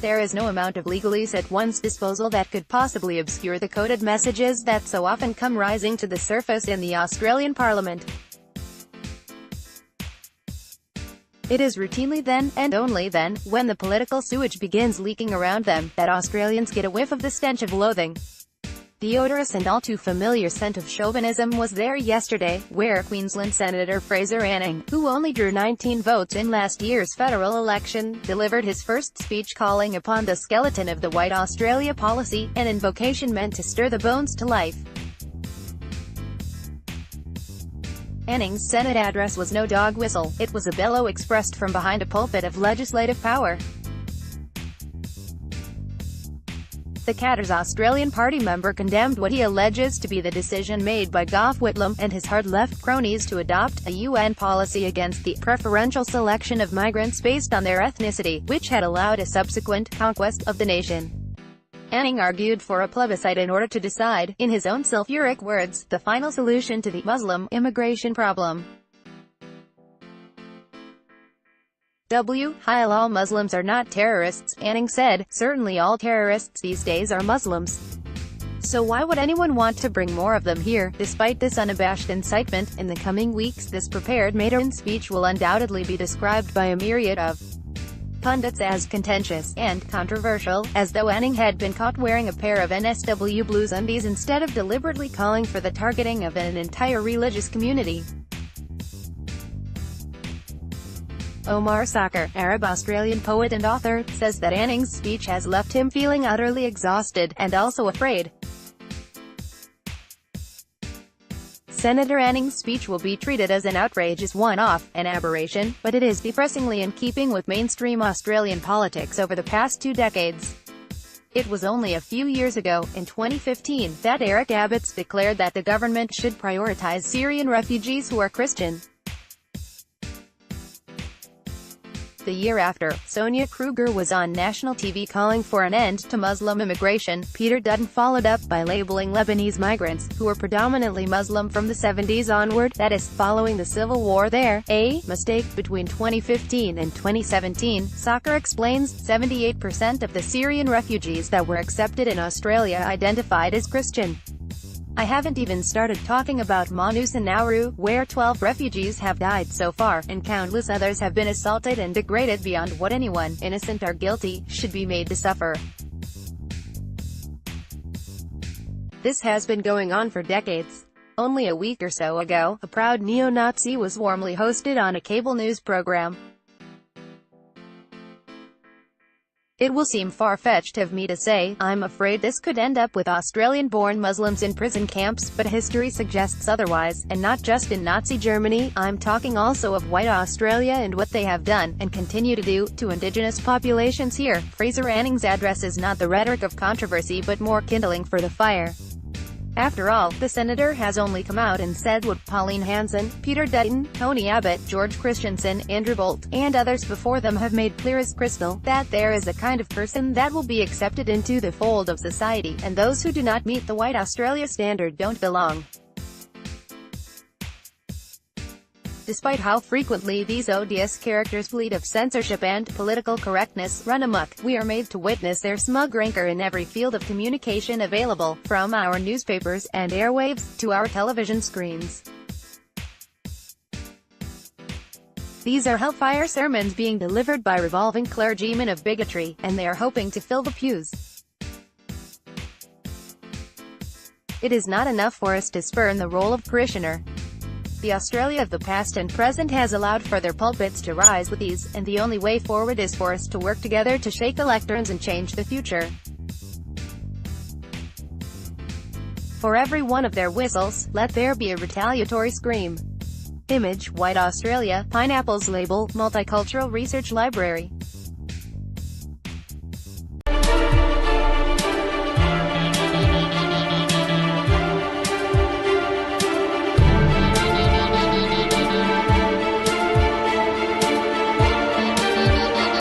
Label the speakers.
Speaker 1: There is no amount of legalese at one's disposal that could possibly obscure the coded messages that so often come rising to the surface in the Australian Parliament. It is routinely then, and only then, when the political sewage begins leaking around them, that Australians get a whiff of the stench of loathing. The odorous and all too familiar scent of chauvinism was there yesterday, where Queensland Senator Fraser Anning, who only drew 19 votes in last year's federal election, delivered his first speech calling upon the skeleton of the White Australia policy, an invocation meant to stir the bones to life. Anning's Senate address was no dog whistle, it was a bellow expressed from behind a pulpit of legislative power. The Catter's Australian Party member condemned what he alleges to be the decision made by Gough Whitlam and his hard-left cronies to adopt a UN policy against the preferential selection of migrants based on their ethnicity, which had allowed a subsequent conquest of the nation. Anning argued for a plebiscite in order to decide, in his own sulfuric words, the final solution to the Muslim immigration problem. While all Muslims are not terrorists, Anning said, certainly all terrorists these days are Muslims. So why would anyone want to bring more of them here? Despite this unabashed incitement, in the coming weeks this prepared maiden speech will undoubtedly be described by a myriad of pundits as contentious and controversial, as though Anning had been caught wearing a pair of NSW blues undies instead of deliberately calling for the targeting of an entire religious community. Omar Sakr, Arab-Australian poet and author, says that Anning's speech has left him feeling utterly exhausted, and also afraid. Senator Anning's speech will be treated as an outrageous one-off, an aberration, but it is depressingly in keeping with mainstream Australian politics over the past 2 decades. It was only a few years ago, in 2015, that Eric Abetz declared that the government should prioritise Syrian refugees who are Christian. The year after, Sonia Kruger was on national TV calling for an end to Muslim immigration. Peter Dutton followed up by labeling Lebanese migrants, who were predominantly Muslim from the 70s onward, that is, following the civil war there, a mistake. Between 2015 and 2017, Sakr explains, 78% of the Syrian refugees that were accepted in Australia identified as Christian. I haven't even started talking about Manus and Nauru, where 12 refugees have died so far, and countless others have been assaulted and degraded beyond what anyone, innocent or guilty, should be made to suffer. This has been going on for decades. Only a week or so ago, a proud neo-Nazi was warmly hosted on a cable news program. It will seem far-fetched of me to say, I'm afraid this could end up with Australian-born Muslims in prison camps, but history suggests otherwise, and not just in Nazi Germany. I'm talking also of white Australia and what they have done, and continue to do, to Indigenous populations here. Fraser Anning's address is not the rhetoric of controversy but more kindling for the fire. After all, the senator has only come out and said what Pauline Hanson, Peter Dutton, Tony Abbott, George Christensen, Andrew Bolt, and others before them have made clear as crystal, that there is a kind of person that will be accepted into the fold of society, and those who do not meet the white Australia standard don't belong. Despite how frequently these odious characters bleat of censorship and political correctness run amok, we are made to witness their smug rancor in every field of communication available, from our newspapers and airwaves, to our television screens. These are hellfire sermons being delivered by revolving clergymen of bigotry, and they are hoping to fill the pews. It is not enough for us to spurn the role of parishioner. The Australia of the past and present has allowed for their pulpits to rise with ease, and the only way forward is for us to work together to shake the lecterns and change the future. For every one of their whistles, let there be a retaliatory scream. Image, White Australia, Pineapples Label, Multicultural Research Library.